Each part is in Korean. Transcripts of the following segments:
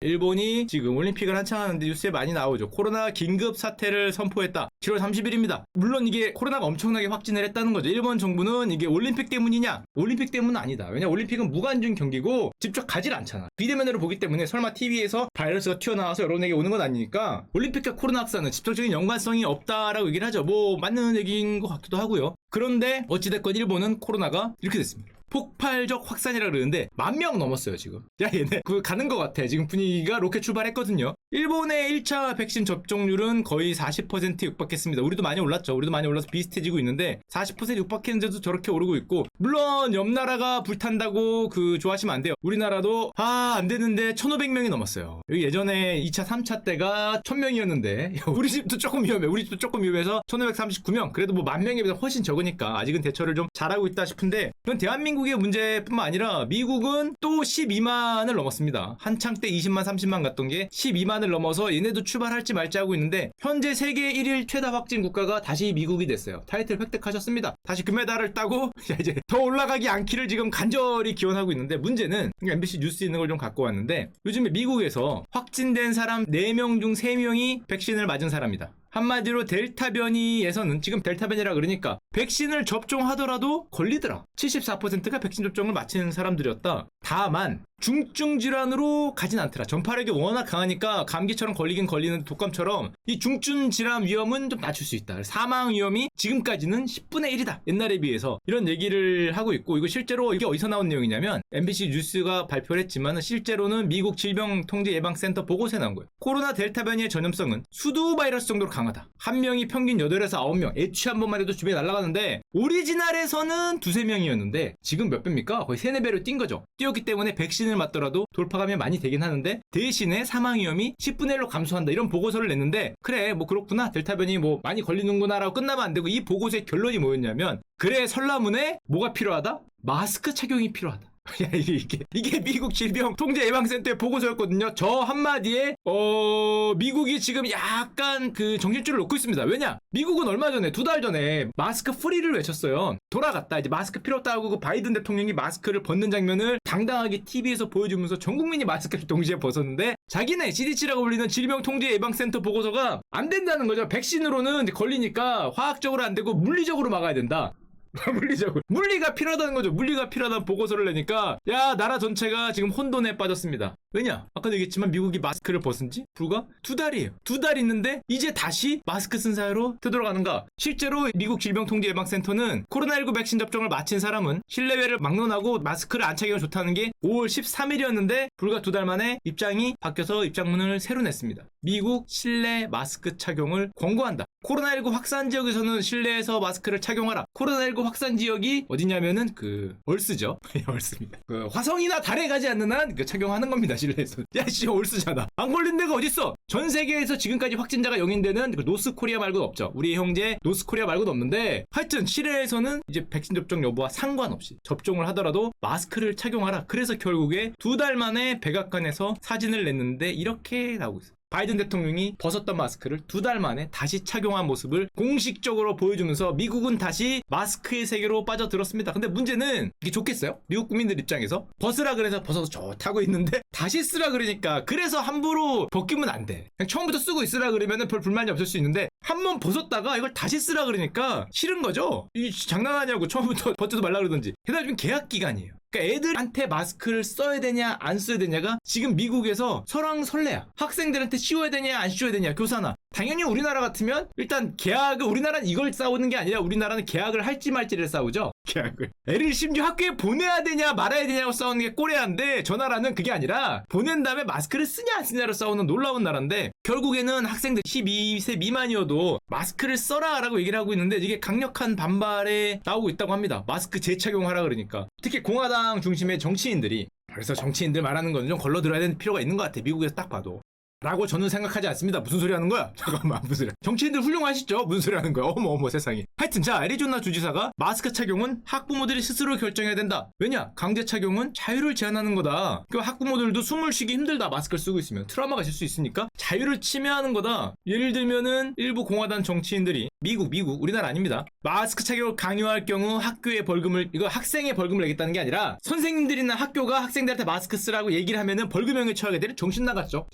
일본이 지금 올림픽을 한창 하는데 뉴스에 많이 나오죠. 코로나 긴급 사태를 선포했다. 7월 30일입니다. 물론 이게 코로나가 엄청나게 확진을 했다는 거죠. 일본 정부는 이게 올림픽 때문이냐? 올림픽 때문은 아니다. 왜냐 올림픽은 무관중 경기고 직접 가질 않잖아. 비대면으로 보기 때문에 설마 TV에서 바이러스가 튀어나와서 여러분에게 오는 건 아니니까 올림픽과 코로나 확산은 직접적인 연관성이 없다라고 얘기를 하죠. 뭐 맞는 얘기인 것 같기도 하고요. 그런데 어찌됐건 일본은 코로나가 이렇게 됐습니다. 폭발적 확산이라 그러는데 10,000명 넘었어요 지금. 야 얘네 가는 것 같아. 지금 분위기가 로켓 출발했거든요. 일본의 1차 백신 접종률은 거의 40% 육박했습니다. 우리도 많이 올랐죠. 우리도 많이 올라서 비슷해지고 있는데 40% 육박했는데도 저렇게 오르고 있고, 물론 옆 나라가 불탄다고 좋아하시면 안 돼요. 우리나라도 안 되는데 1,500명이 넘었어요. 여기 예전에 2차 3차 때가 1,000명이었는데 우리 집도 조금 위험해. 우리 집도 조금 위험해서 1,539명. 그래도 뭐 10,000명에 비해서 훨씬 적으니까 아직은 대처를 좀 잘하고 있다 싶은데, 이건 대한민국의 문제뿐만 아니라 미국은 또 12만을 넘었습니다. 한창 때 20만 30만 갔던 게 12만을 넘어서 얘네도 출발할지 말지 하고 있는데, 현재 세계 1일 최다 확진 국가가 다시 미국이 됐어요. 타이틀 획득하셨습니다. 다시 금메달을 따고 이제 더 올라가기 않기를 지금 간절히 기원하고 있는데, 문제는 MBC 뉴스 있는 걸 좀 갖고 왔는데, 요즘에 미국에서 확진된 사람 4명 중 3명이 백신을 맞은 사람이다. 한마디로 델타 변이에서는, 지금 델타 변이라 그러니까 백신을 접종하더라도 걸리더라. 74%가 백신 접종을 마친 사람들이었다. 다만 중증 질환으로 가진 않더라. 전파력이 워낙 강하니까 감기처럼 걸리긴 걸리는데 독감처럼 이 중증 질환 위험은 좀 낮출 수 있다. 사망 위험이 지금까지는 10분의 1이다. 옛날에 비해서. 이런 얘기를 하고 있고, 이거 실제로 이게 어디서 나온 내용이냐면 MBC 뉴스가 발표를 했지만 실제로는 미국 질병통제예방센터 보고서에 나온 거예요. 코로나 델타 변이의 전염성은 수두 바이러스 정도로 강하다. 한 명이 평균 8에서 9명. 애취 한 번만 해도 주변에 날아가는데, 오리지널에서는 2-3명이었는데 지금 몇 배입니까? 거의 3-4배로 뛴 거죠. 뛰었기 때문에 백신을 맞더라도 돌파감이 많이 되긴 하는데 대신에 사망 위험이 10분의 1로 감소한다. 이런 보고서를 냈는데, 그래 뭐 그렇구나, 델타 변이 뭐 많이 걸리는구나 라고 끝나면 안 되고, 이 보고서의 결론이 뭐였냐면, 그래 설라문에 뭐가 필요하다? 마스크 착용이 필요하다. 야, 이게 미국 질병통제예방센터의 보고서였거든요. 저 한마디에 미국이 지금 약간 정신줄을 놓고 있습니다. 왜냐? 미국은 얼마 전에, 2달 전에 마스크 프리를 외쳤어요. 돌아갔다. 이제 마스크 필요 없다고 그 바이든 대통령이 마스크를 벗는 장면을 당당하게 TV에서 보여주면서 전 국민이 마스크를 동시에 벗었는데, 자기네 CDC라고 불리는 질병통제예방센터 보고서가 안 된다는 거죠. 백신으로는 이제 걸리니까 화학적으로 안 되고 물리적으로 막아야 된다. 물리적으로. 물리가 필요하다는 거죠. 물리가 필요하다는 보고서를 내니까 야, 나라 전체가 지금 혼돈에 빠졌습니다. 왜냐? 아까도 얘기했지만 미국이 마스크를 벗은 지 불과 2달이에요. 2달 있는데 이제 다시 마스크 쓴 사회로 되돌아가는가? 실제로 미국 질병통제예방센터는 코로나19 백신 접종을 마친 사람은 실내외를 막론하고 마스크를 안 착용이 좋다는 게 5월 13일이었는데 불과 2달 만에 입장이 바뀌어서 입장문을 새로 냈습니다. 미국 실내 마스크 착용을 권고한다. 코로나19 확산 지역에서는 실내에서 마스크를 착용하라. 코로나19 확산 지역이 어디냐면은 얼스죠. 얼스입니다. 화성이나 달에 가지 않는 한 착용하는 겁니다. 실내에서. 야, 씨, 얼스잖아. 안 걸린 데가 어딨어? 전 세계에서 지금까지 확진자가 0인되는 노스코리아 말고는 없죠. 우리 형제 노스코리아 말고는 없는데, 하여튼 실내에서는 이제 백신 접종 여부와 상관없이 접종을 하더라도 마스크를 착용하라. 그래서 결국에 2달 만에 백악관에서 사진을 냈는데 이렇게 나오고 있어요. 바이든 대통령이 벗었던 마스크를 2달 만에 다시 착용한 모습을 공식적으로 보여주면서 미국은 다시 마스크의 세계로 빠져들었습니다. 근데 문제는 이게 좋겠어요? 미국 국민들 입장에서 벗으라 그래서 벗어서 좋다고 있는데 다시 쓰라 그러니까, 그래서 함부로 벗기면 안 돼. 그냥 처음부터 쓰고 있으라 그러면 별 불만이 없을 수 있는데, 한 번 벗었다가 이걸 다시 쓰라 그러니까 싫은 거죠. 이 장난하냐고 처음부터 벗지도 말라 그러든지. 게다가 지금 계약 기간이에요. 그러니까 애들한테 마스크를 써야 되냐 안 써야 되냐가 지금 미국에서 설왕설래야. 학생들한테 씌워야 되냐 안 씌워야 되냐, 교사나. 당연히 우리나라 같으면 일단 계약을, 우리나라는 이걸 싸우는 게 아니라 우리나라는 계약을 할지 말지를 싸우죠. 계약을. 애를 심지어 학교에 보내야 되냐 말아야 되냐고 싸우는 게 꼬레아인데, 저 나라는 그게 아니라 보낸 다음에 마스크를 쓰냐 안 쓰냐로 싸우는 놀라운 나라인데, 결국에는 학생들 12세 미만이어도 마스크를 써라 라고 얘기를 하고 있는데, 이게 강력한 반발에 나오고 있다고 합니다. 마스크 재착용하라 그러니까. 특히 공화당 중심의 정치인들이. 그래서 정치인들 말하는 건 좀 걸러들어야 되는 필요가 있는 것 같아. 미국에서 딱 봐도. 라고 저는 생각하지 않습니다. 무슨 소리 하는 거야? 잠깐만, 무슨 소리야. 정치인들 훌륭하시죠? 무슨 소리 하는 거야? 어머 세상에. 하여튼 자, 애리조나 주지사가 마스크 착용은 학부모들이 스스로 결정해야 된다. 왜냐? 강제 착용은 자유를 제한하는 거다. 그 학부모들도 숨을 쉬기 힘들다. 마스크를 쓰고 있으면 트라우마가 있을 수 있으니까 자유를 침해하는 거다. 예를 들면은 일부 공화당 정치인들이 미국 우리나라 아닙니다. 마스크 착용을 강요할 경우 학교에 벌금을, 이거 학생의 벌금을 내겠다는 게 아니라 선생님들이나 학교가 학생들한테 마스크 쓰라고 얘기를 하면은 벌금형에 처하게 되는, 정신 나갔죠?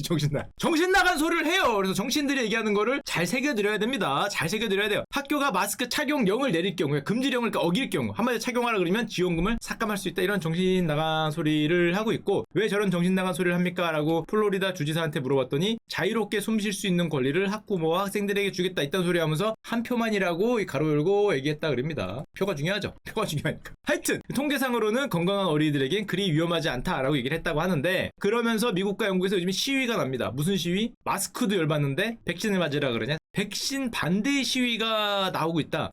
정신 나간 소리를 해요. 그래서 정치인들이 얘기하는 거를 잘 새겨드려야 됩니다. 잘 새겨드려야 돼요. 학교가 마스크 착용령을 내릴 경우에, 금지령을 어길 경우, 한마디로 착용하라 그러면 지원금을 삭감할 수 있다. 이런 정신 나간 소리를 하고 있고, 왜 저런 정신 나간 소리를 합니까? 라고 플로리다 주지사한테 물어봤더니 자유롭게 숨 쉴 수 있는 권리를 학부모와 학생들에게 주겠다. 이딴 소리 하면서 한 표만이라고 가로 열고 얘기했다 그럽니다. 표가 중요하죠. 표가 중요하니까. 하여튼 통계상으로는 건강한 어린이들에겐 그리 위험하지 않다라고 얘기를 했다고 하는데, 그러면서 미국과 영국에서 요즘 시위가 납니다. 무슨 시위? 마스크도 열받는데 백신을 맞으라 그러냐? 백신 반대 시위가 나오고 있다.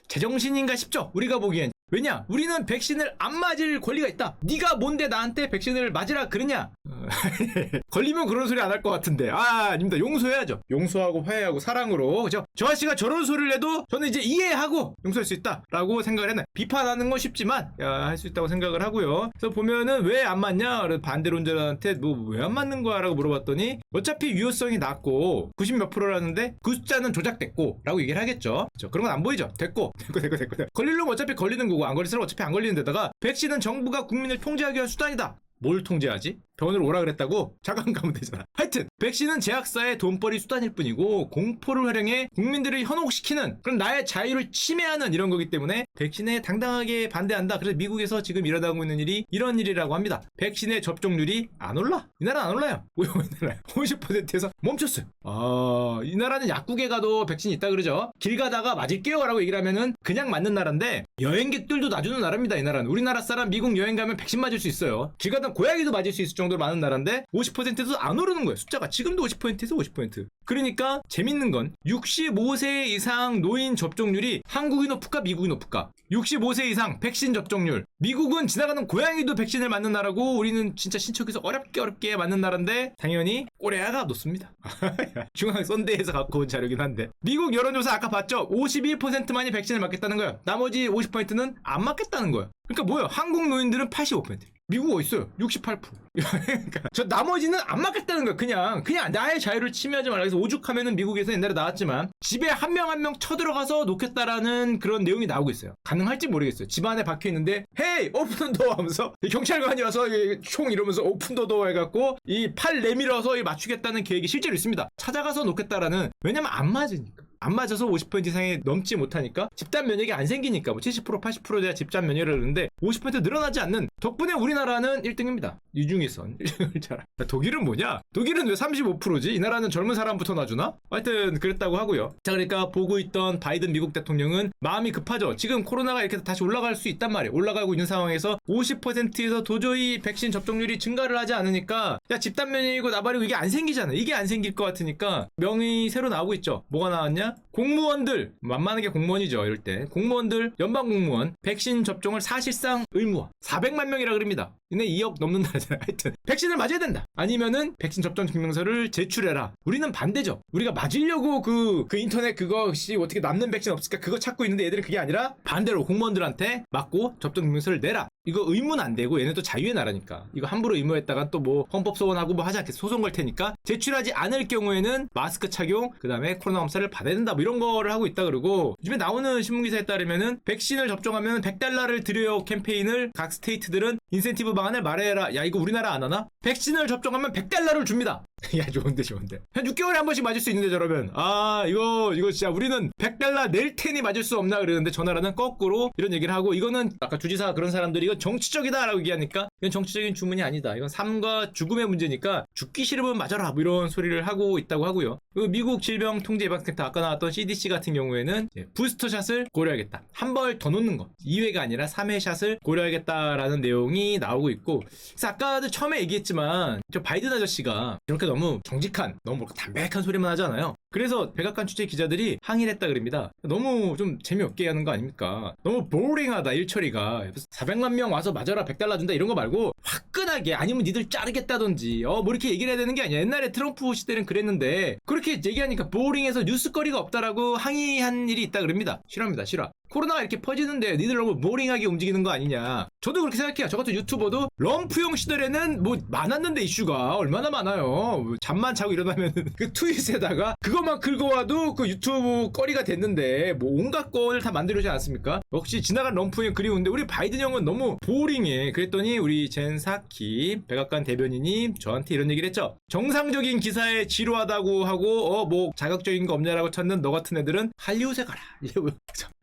제정신인가 싶죠? 우리가 보기엔. 왜냐? 우리는 백신을 안 맞을 권리가 있다. 네가 뭔데 나한테 백신을 맞으라 그러냐? 걸리면 그런 소리 안 할 것 같은데. 아닙니다. 용서해야죠. 용서하고 화해하고 사랑으로. 그죠? 저 아저씨가 저런 소리를 해도 저는 이제 이해하고 용서할 수 있다라고 생각을 했네. 비판하는 건 쉽지만 할 수 있다고 생각을 하고요. 그래서 보면은 왜 안 맞냐? 반대론자한테 뭐 왜 안 맞는 거야? 라고 물어봤더니 어차피 유효성이 낮고 90 몇 프로라는데 그 숫자는 조작됐고 라고 얘기를 하겠죠. 그렇죠? 그런 건 안 보이죠? 됐고. 걸리려면 어차피 걸리는 거고 안 걸릴 사람 어차피 안 걸리는 데다가 백신은 정부가 국민을 통제하기 위한 수단이다. 뭘 통제하지? 병원으로 오라 그랬다고? 자관 가면 되잖아. 하여튼 백신은 제약사의 돈벌이 수단일 뿐이고 공포를 활용해 국민들을 현혹시키는, 그런 나의 자유를 침해하는 이런 거기 때문에 백신에 당당하게 반대한다. 그래서 미국에서 지금 일어나고 있는 일이 이런 일이라고 합니다. 백신의 접종률이 안 올라. 이 나라 안 올라요. 왜 50%에서 멈췄어요. 이 나라는 약국에 가도 백신이 있다 그러죠. 길 가다가 맞을게요 라고 얘기를 하면은 그냥 맞는 나라인데, 여행객들도 놔주는 나라입니다. 이 나라는. 우리나라 사람 미국 여행 가면 백신 맞을 수 있어요. 길 가다 고양이도 맞을 수 있을 정도로 많은 나라인데 50%에도 안 오르는 거예요. 숫자가 지금도 50%에서 50%. 그러니까 재밌는 건 65세 이상 노인 접종률이 한국이 높을까 미국이 높을까? 65세 이상 백신 접종률, 미국은 지나가는 고양이도 백신을 맞는 나라고 우리는 진짜 신청해서 어렵게 맞는 나라인데 당연히 꼬레아가 높습니다. 중앙 썬데이에서 갖고 온 자료긴 한데, 미국 여론조사 아까 봤죠? 51%만이 백신을 맞겠다는 거예요. 나머지 50%는 안 맞겠다는 거예요. 그러니까 뭐예요? 한국 노인들은 85%, 미국 어딨어요? 68%. 그러니까 저 나머지는 안 맞겠다는 거야. 그냥 나의 자유를 침해하지 말라. 그래서 오죽하면은 미국에서 옛날에 나왔지만 집에 한 명 한 명 쳐들어가서 놓겠다라는 그런 내용이 나오고 있어요. 가능할지 모르겠어요. 집 안에 박혀 있는데 헤이 오픈 더 하면서 경찰관이 와서 총 이러면서 오픈 더 해갖고 이 팔 내밀어서 맞추겠다는 계획이 실제로 있습니다. 찾아가서 놓겠다라는. 왜냐면 안 맞으니까. 안 맞아서 50% 이상이 넘지 못하니까, 집단 면역이 안 생기니까 뭐 70% 80% 돼야 집단 면역을 하는데 50% 늘어나지 않는 덕분에 우리나라는 1등입니다. 이 중에선 1등을 잘. 독일은 뭐냐? 독일은 왜 35%지? 이 나라는 젊은 사람부터 놔주나? 하여튼 그랬다고 하고요. 자, 그러니까 보고 있던 바이든 미국 대통령은 마음이 급하죠. 지금 코로나가 이렇게 다시 올라갈 수 있단 말이에요. 올라가고 있는 상황에서 50%에서 도저히 백신 접종률이 증가를 하지 않으니까 야 집단 면역이고 나발이고 이게 안 생기잖아. 이게 안 생길 것 같으니까 명이 새로 나오고 있죠. 뭐가 나왔냐? 공무원들, 만만하게 공무원이죠. 이럴 때 공무원들, 연방 공무원 백신 접종을 사실상 의무화. 400만 명이라 그럽니다. 이네 2억 넘는 나라잖아요. 하여튼 백신을 맞아야 된다. 아니면은 백신 접종 증명서를 제출해라. 우리는 반대죠. 우리가 맞으려고 그 인터넷 그것이 어떻게 남는 백신 없을까 그거 찾고 있는데, 얘들은 그게 아니라 반대로 공무원들한테 맞고 접종 증명서를 내라. 이거 의무는 안 되고 얘네 또 자유의 나라니까 이거 함부로 의무했다가 또 뭐 헌법 소원하고 뭐 하지 않겠어. 소송 걸 테니까 제출하지 않을 경우에는 마스크 착용, 그 다음에 코로나 검사를 받아야 된다, 뭐 이런 거를 하고 있다. 그러고 요즘에 나오는 신문기사에 따르면은 백신을 접종하면 $100를 드려요 캠페인을 각 스테이트들은 인센티브 방안을 마련해라. 야, 이거 우리나라 안 하나? 백신을 접종하면 $100를 줍니다. 야, 좋은데. 한 6개월에 한 번씩 맞을 수 있는데 저러면 이거 진짜 우리는 $100 낼 테니 맞을 수 없나 그러는데, 저 나라는 거꾸로 이런 얘기를 하고, 이거는 아까 주지사 그런 사람들이 이건 정치적이다 라고 얘기하니까 이건 정치적인 주문이 아니다. 이건 삶과 죽음의 문제니까 죽기 싫으면 맞아라, 뭐 이런 소리를 하고 있다고 하고요. 그리고 미국 질병통제예방센터 아까 나왔던 CDC 같은 경우에는 부스터샷을 고려하겠다. 한 벌 더 놓는 거, 2회가 아니라 3회 샷을 고려하겠다라는 내용이 나오고 있고, 그래서 아까도 처음에 얘기했지만 저 바이든 아저씨가 이렇게 너무 정직한, 너무 담백한 소리만 하잖아요. 그래서 백악관 취재 기자들이 항의를 했다 그럽니다. 너무 좀 재미없게 하는 거 아닙니까? 너무 보링하다 일처리가. 400만 명 와서 맞아라 100달러 준다 이런 거 말고 화끈하게 아니면 니들 자르겠다든지 뭐 이렇게 얘기를 해야 되는 게 아니야. 옛날에 트럼프 시대는 그랬는데 그렇게 얘기하니까 보링해서 뉴스거리가 없다라고 항의한 일이 있다 그럽니다. 싫어합니다. 싫어. 코로나가 이렇게 퍼지는데 니들 너무 보링하게 움직이는 거 아니냐. 저도 그렇게 생각해요. 저 같은 유튜버도 럼프용 시절에는 뭐 많았는데 이슈가 얼마나 많아요. 잠만 자고 일어나면 그 트윗에다가 그것만 긁어와도 그 유튜브 거리가 됐는데 뭐 온갖 거를 다 만들어주지 않습니까? 역시 지나간 럼프형 그리운데 우리 바이든 형은 너무 보링해. 그랬더니 우리 젠 사키 백악관 대변인이 저한테 이런 얘기를 했죠. 정상적인 기사에 지루하다고 하고 뭐 자극적인 거 없냐라고 찾는 너 같은 애들은 할리우드에 가라.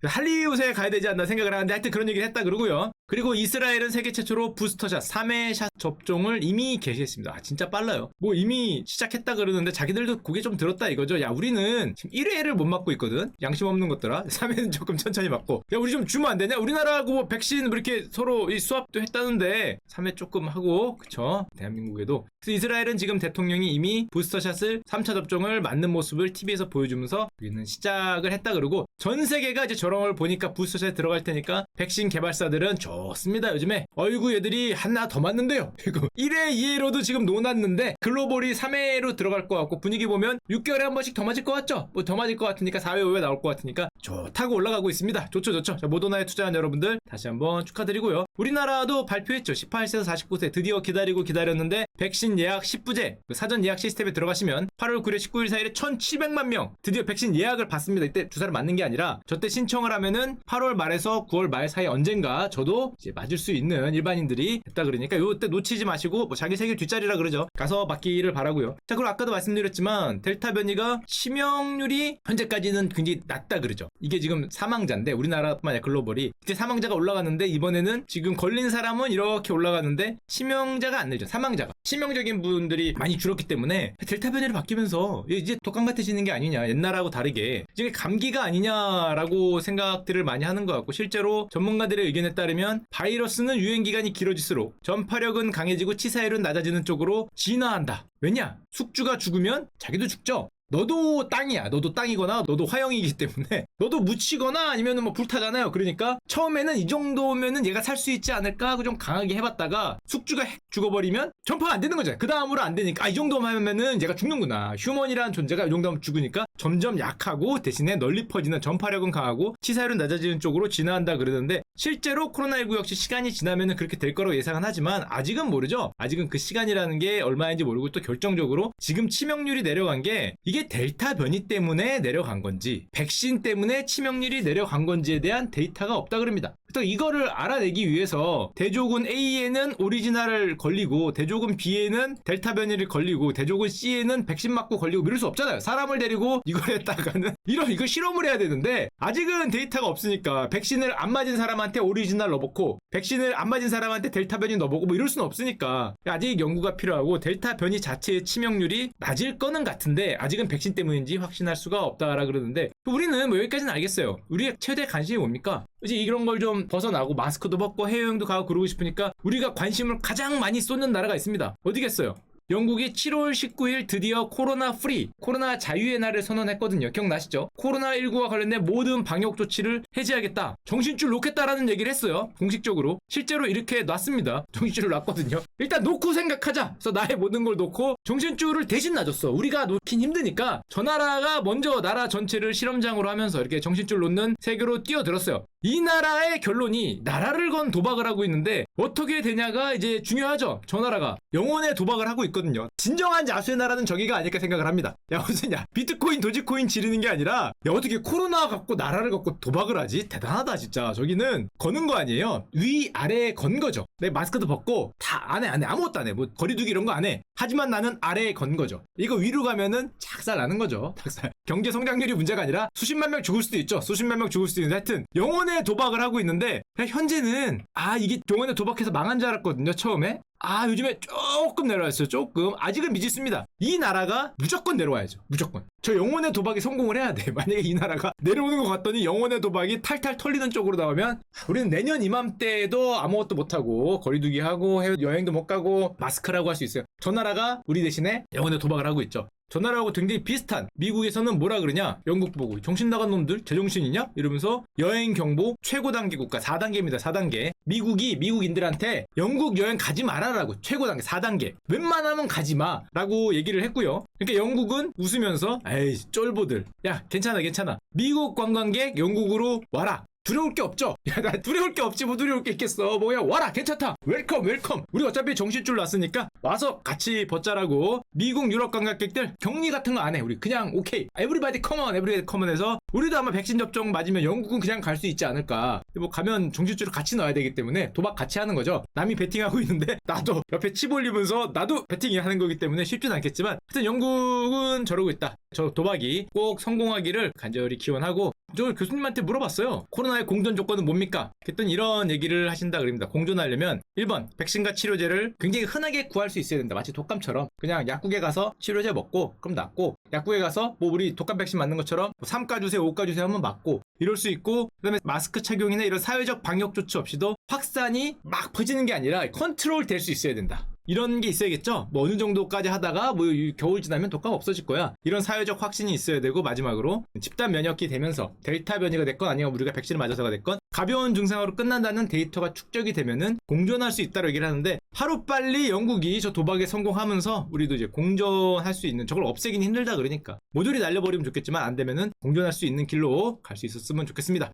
할리우드에 가야 되지 않나 생각을 하는데 하여튼 그런 얘기를 했다 그러고요. 그리고 이스라엘은 세계 최초로 부스터샷 3회 샷 접종을 이미 개시했습니다. 진짜 빨라요. 뭐 이미 시작했다 그러는데 자기들도 고개 좀 들었다 이거죠. 야 우리는 지금 1회를 못 맞고 있거든. 양심 없는 것들아. 3회는 조금 천천히 맞고. 야 우리 좀 주면 안 되냐? 우리나라하고 뭐 백신 뭐 이렇게 서로 이 수합도 했다는데 3회 조금 하고 그쵸? 대한민국에도. 그래서 이스라엘은 지금 대통령이 이미 부스터샷을 3차 접종을 맞는 모습을 TV에서 보여주면서 우리는 시작을 했다 그러고 전 세계가 이제 저런 걸 보니까 부스터샷에 들어갈 테니까 백신 개발사들은 좋습니다. 요즘에 어이구 얘들이 하나 더 맞는데요. 그리고 1회 2회로도 지금 놓았는데 글로벌이 3회로 들어갈 것 같고 분위기 보면 6개월에 한 번씩 더 맞을 것 같죠? 뭐 더 맞을 것 같으니까 4회 5회 나올 것 같으니까 좋다고 올라가고 있습니다. 좋죠. 자, 모더나에 투자한 여러분들 다시 한번 축하드리고요. 우리나라도 발표했죠. 18세에서 49세 드디어 기다렸는데 백신 예약 10부제 사전 예약 시스템에 들어가시면 8월 9일 19일 사이에 1700만 명 드디어 백신 예약을 받습니다. 이때 주사를 맞는 게 아니라 저때 신청을 하면은 8월 말에서 9월 말 사이 언젠가 저도 이제 맞을 수 있는 일반인들이 됐다 그러니까 요때 놓치지 마시고 뭐 자기 생일 뒷자리라 그러죠. 가서 맞기를 바라고요. 자 그리고 아까도 말씀드렸지만 델타 변이가 치명률이 현재까지는 굉장히 낮다 그러죠. 이게 지금 사망자인데 우리나라뿐만 아니라 글로벌이 이제 사망자가 올라가는데 이번에는 지금 걸린 사람은 이렇게 올라가는데 치명자가 안 늘죠. 사망자가 치명적인 분들이 많이 줄었기 때문에 델타 변이를 바뀌면서 이제 독감 같아지는 게 아니냐. 옛날하고 다르게 이게 감기가 아니냐라고 생각들을 많이 하는 것 같고 실제로 전문가들의 의견에 따르면 바이러스는 유행 기간이 길어질수록 전파력은 강해지고 치사율은 낮아지는 쪽으로 진화한다. 왜냐? 숙주가 죽으면 자기도 죽죠. 너도 땅이야. 너도 땅이거나 너도 화형이기 때문에 너도 묻히거나 아니면 뭐 불타잖아요. 그러니까 처음에는 이 정도면은 얘가 살 수 있지 않을까 하고 좀 강하게 해봤다가 숙주가 핵 죽어버리면 전파가 안 되는 거잖아요. 그 다음으로 안 되니까 이 정도만 하면은 얘가 죽는구나. 휴먼이라는 존재가 이 정도면 죽으니까 점점 약하고 대신에 널리 퍼지는 전파력은 강하고 치사율은 낮아지는 쪽으로 진화한다 그러는데 실제로 코로나19 역시 시간이 지나면은 그렇게 될 거라고 예상은 하지만 아직은 모르죠. 아직은 그 시간이라는 게 얼마인지 모르고 또 결정적으로 지금 치명률이 내려간 게 이게 델타 변이 때문에 내려간 건지 백신 때문에 치명률이 내려간 건지에 대한 데이터가 없다 그럽니다. 그래서 이거를 알아내기 위해서 대조군 A에는 오리지널을 걸리고 대조군 B에는 델타 변이를 걸리고 대조군 C에는 백신 맞고 걸리고 이럴 수 없잖아요. 사람을 데리고 이걸 했다가는 이거 실험을 해야 되는데 아직은 데이터가 없으니까 백신을 안 맞은 사람한테 오리지널 넣어보고 백신을 안 맞은 사람한테 델타 변이 넣어보고 뭐 이럴 수는 없으니까 아직 연구가 필요하고 델타 변이 자체의 치명률이 낮을 거는 같은데 아직은 백신 때문인지 확신할 수가 없다라 그러는데 우리는 뭐 여기까지는 알겠어요. 우리의 최대 관심이 뭡니까? 이제 이런 걸 좀 벗어나고 마스크도 벗고 해외여행도 가고 그러고 싶으니까 우리가 관심을 가장 많이 쏟는 나라가 있습니다. 어디겠어요? 영국이 7월 19일 드디어 코로나 프리, 코로나 자유의 날을 선언했거든요. 기억나시죠? 코로나19와 관련된 모든 방역 조치를 해제하겠다. 정신줄 놓겠다라는 얘기를 했어요. 공식적으로. 실제로 이렇게 놨습니다. 정신줄을 놨거든요. 일단 놓고 생각하자. 그래서 나의 모든 걸 놓고 정신줄을 대신 놔줬어. 우리가 놓긴 힘드니까 저 나라가 먼저 나라 전체를 실험장으로 하면서 이렇게 정신줄 놓는 세계로 뛰어들었어요. 이 나라의 결론이 나라를 건 도박을 하고 있는데 어떻게 되냐가 이제 중요하죠. 저 나라가 영혼의 도박을 하고 있거든요. 진정한 자수의 나라는 저기가 아닐까 생각을 합니다. 야 무슨야 비트코인 도지코인 지르는 게 아니라 야 어떻게 코로나 갖고 나라를 갖고 도박을 하지? 대단하다 진짜. 저기는 거는 거 아니에요. 위아래에 건 거죠. 내 마스크도 벗고 다 안 해 아무것도 안 해. 뭐 거리두기 이런 거 안 해. 하지만 나는 아래에 건 거죠. 이거 위로 가면은 작살 나는 거죠. 작살. 경제 성장률이 문제가 아니라 수십만 명 죽을 수도 있죠. 수십만 명 죽을 수도 있는데 하여튼 영혼의 도박을 하고 있는데 현재는 이게 영혼의 도박해서 망한 줄 알았거든요. 처음에. 요즘에 조금 내려왔어요. 조금. 아직은 미지수입니다. 이 나라가 무조건 내려와야죠. 무조건. 저 영혼의 도박이 성공을 해야 돼. 만약에 이 나라가 내려오는 것 같더니 영혼의 도박이 탈탈 털리는 쪽으로 나오면 우리는 내년 이맘때에도 아무것도 못하고 거리두기 하고 해외 여행도 못 가고 마스크라고 할 수 있어요. 저 나라가 우리 대신에 영혼의 도박을 하고 있죠. 저 나라하고 굉장히 비슷한 미국에서는 뭐라 그러냐? 영국 보고 정신 나간 놈들 제정신이냐? 이러면서 여행 경보 최고 단계 국가 4단계입니다. 4단계. 미국이 미국인들한테 영국 여행 가지 말아라고 최고 단계 4단계. 웬만하면 가지 마라고 얘기를 했고요. 그러니까 영국은 웃으면서 에이 쫄보들. 야 괜찮아. 미국 관광객 영국으로 와라. 두려울 게 없죠? 야, 나 두려울 게 없지, 뭐 두려울 게 있겠어. 뭐야, 와라, 괜찮다. 웰컴. 우리 어차피 정신줄 났으니까 와서 같이 벗자라고. 미국 유럽 관광객들 격리 같은 거 안 해. 우리 그냥 오케이. everybody come on 해서 우리도 아마 백신 접종 맞으면 영국은 그냥 갈 수 있지 않을까. 뭐 가면 정신줄을 같이 넣어야 되기 때문에 도박 같이 하는 거죠. 남이 베팅하고 있는데 나도 옆에 칩 올리면서 나도 베팅이 하는 거기 때문에 쉽진 않겠지만 하여튼 영국은 저러고 있다. 저 도박이 꼭 성공하기를 간절히 기원하고 저 교수님한테 물어봤어요. 코로나의 공존 조건은 뭡니까? 그랬더니 이런 얘기를 하신다 그럽니다. 공존하려면 1번 백신과 치료제를 굉장히 흔하게 구할 수 있어야 된다. 마치 독감처럼 그냥 약국에 가서 치료제 먹고 그럼 낫고, 약국에 가서 뭐 우리 독감 백신 맞는 것처럼 3가 주세요 5가 주세요 하면 맞고 이럴 수 있고, 그 다음에 마스크 착용이나 이런 사회적 방역 조치 없이도 확산이 막 퍼지는 게 아니라 컨트롤 될 수 있어야 된다. 이런 게 있어야겠죠. 뭐 어느 정도까지 하다가 뭐 겨울 지나면 독감 없어질 거야. 이런 사회적 확신이 있어야 되고, 마지막으로 집단 면역이 되면서 델타 변이가 됐건 아니면 우리가 백신을 맞아서가 됐건 가벼운 증상으로 끝난다는 데이터가 축적이 되면은 공존할 수 있다고 얘기를 하는데, 하루빨리 영국이 저 도박에 성공하면서 우리도 이제 공존할 수 있는, 저걸 없애긴 힘들다 그러니까 모조리 날려버리면 좋겠지만 안 되면은 공존할 수 있는 길로 갈 수 있었으면 좋겠습니다.